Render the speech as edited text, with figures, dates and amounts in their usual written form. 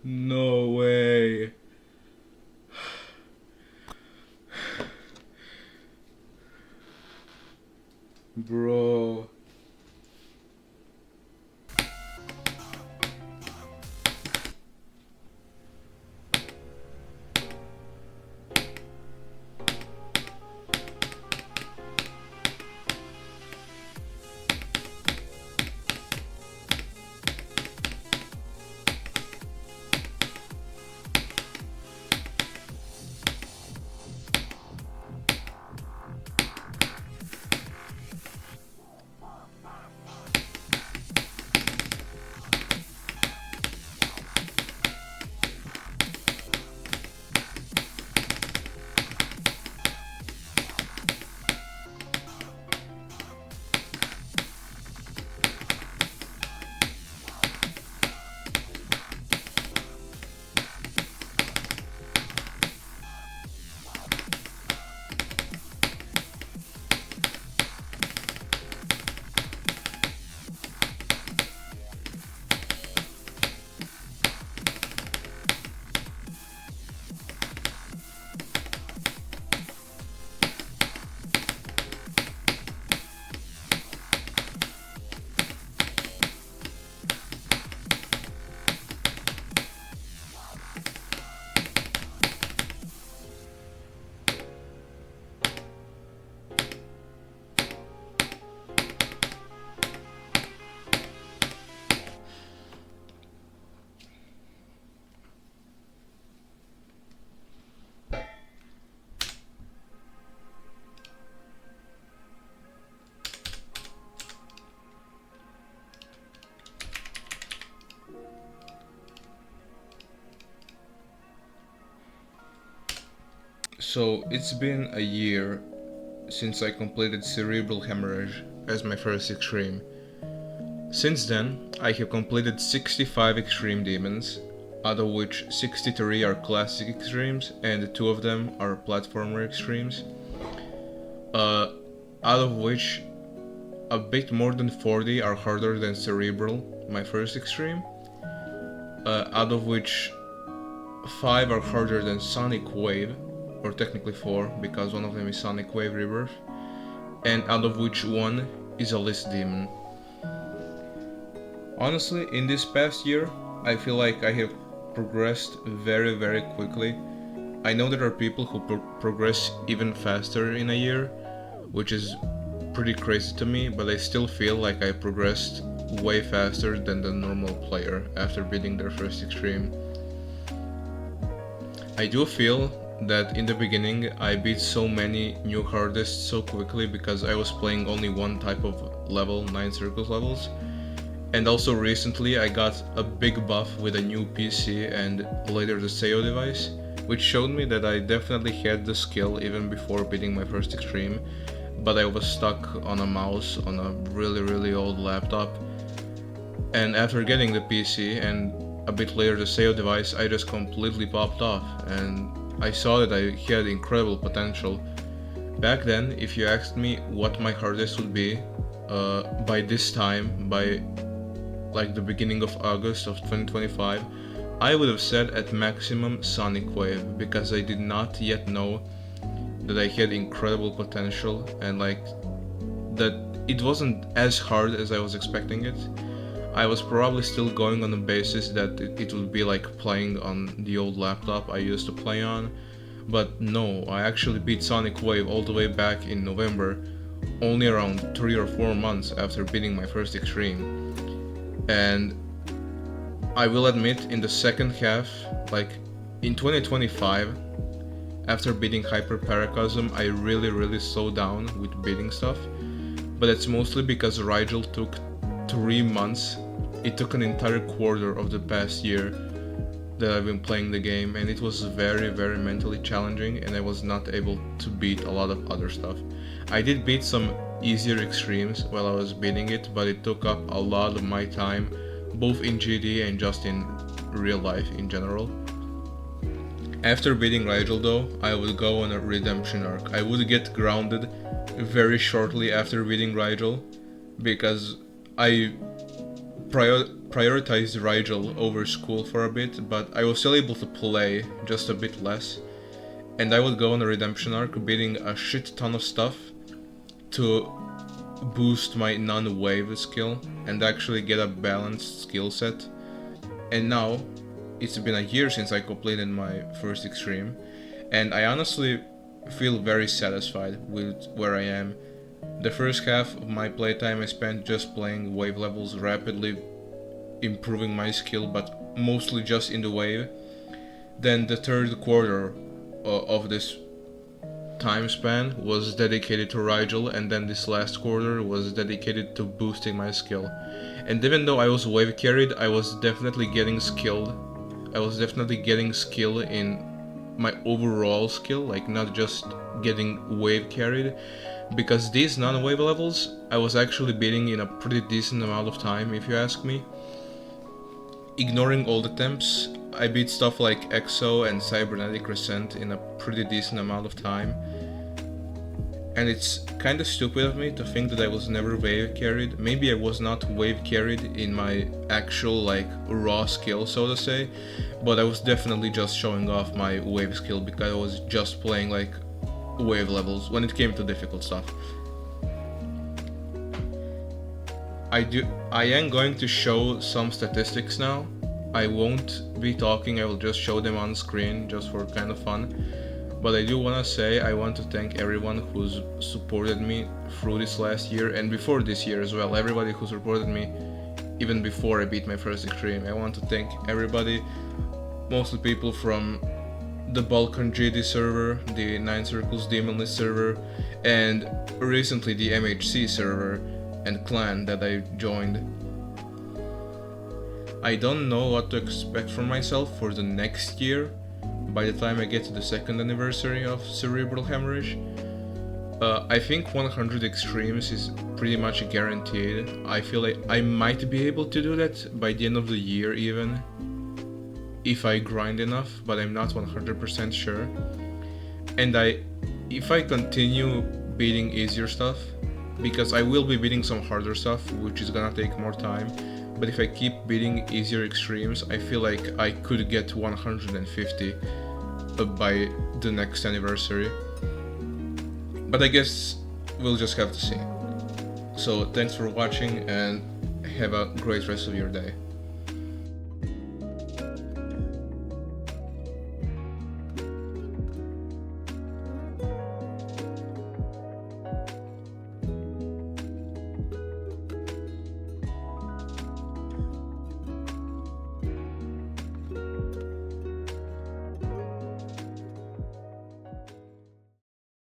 No way. Bro. So it's been a year since I completed cerebral hemorrhage as my first extreme. Since then, I have completed 65 extreme demons, out of which 63 are classic extremes and 2 of them are platformer extremes. Out of which a bit more than 40 are harder than cerebral, my first extreme. Out of which 5 are harder than Sonic Wave, or technically 4, because one of them is Sonic Wave Rebirth, and out of which 1 is a list demon. Honestly, in this past year, I feel like I have progressed very, very quickly. I know there are people who progress even faster in a year, which is pretty crazy to me, but I still feel like I progressed way faster than the normal player after beating their first extreme. I do feel that in the beginning I beat so many new hardists so quickly because I was playing only one type of level, 9 circles levels. And also recently I got a big buff with a new PC and later the SEO device, which showed me that I definitely had the skill even before beating my first extreme, but I was stuck on a mouse on a really old laptop. And after getting the PC and a bit later the SEO device, I just completely popped off and I saw that I had incredible potential. Back then, if you asked me what my hardest would be, by this time, by like the beginning of August of 2025, I would have said at maximum Sonic Wave, because I did not yet know that I had incredible potential and like that it wasn't as hard as I was expecting it. I was probably still going on the basis that it would be like playing on the old laptop I used to play on, but no, I actually beat Sonic Wave all the way back in November, only around 3 or 4 months after beating my first extreme. And I will admit, in the second half, like in 2025, after beating Hyper Paracosm, I really slowed down with beating stuff, but it's mostly because Rigel took 3 months. It took an entire quarter of the past year that I've been playing the game, and it was very mentally challenging, and I was not able to beat a lot of other stuff. I did beat some easier extremes while I was beating it, but it took up a lot of my time, both in GD and just in real life in general. After beating Rigel though, I would go on a redemption arc. I would get grounded very shortly after beating Rigel because I prioritized Rigel over school for a bit, but I was still able to play just a bit less. And I would go on a redemption arc beating a shit ton of stuff to boost my non-wave skill and actually get a balanced skill set. And now, it's been a year since I completed my first extreme, and I honestly feel very satisfied with where I am. The first half of my playtime I spent just playing wave levels, rapidly improving my skill, but mostly just in the wave. Then the third quarter of this time span was dedicated to Rigel, and then this last quarter was dedicated to boosting my skill. And even though I was wave carried, I was definitely getting skilled. I was definitely getting skill in my overall skill, like not just getting wave carried, because these non-wave levels I was actually beating in a pretty decent amount of time, if you ask me. Ignoring all the temps, I beat stuff like Exo and Cybernetic Resent in a pretty decent amount of time. And it's kinda stupid of me to think that I was never wave carried. Maybe I was not wave carried in my actual like raw skill, so to say, but I was definitely just showing off my wave skill because I was just playing like wave levels when it came to difficult stuff. I am going to show some statistics now. I won't be talking, I will just show them on screen just for kind of fun. But I do want to say I want to thank everyone who's supported me through this last year and before this year as well. Everybody who supported me even before I beat my first extreme. I want to thank everybody, mostly people from the Balkan GD server, the 9 Circles Demon List server, and recently the MHC server and clan that I joined. I don't know what to expect from myself for the next year. By the time I get to the second anniversary of Cerebral Hemorrhage, I think 100 extremes is pretty much guaranteed. I feel like I might be able to do that by the end of the year even, if I grind enough, but I'm not 100% sure. And if I continue beating easier stuff, because I will be beating some harder stuff, which is gonna take more time, but if I keep beating easier extremes, I feel like I could get 150 by the next anniversary. But I guess we'll just have to see. So thanks for watching and have a great rest of your day.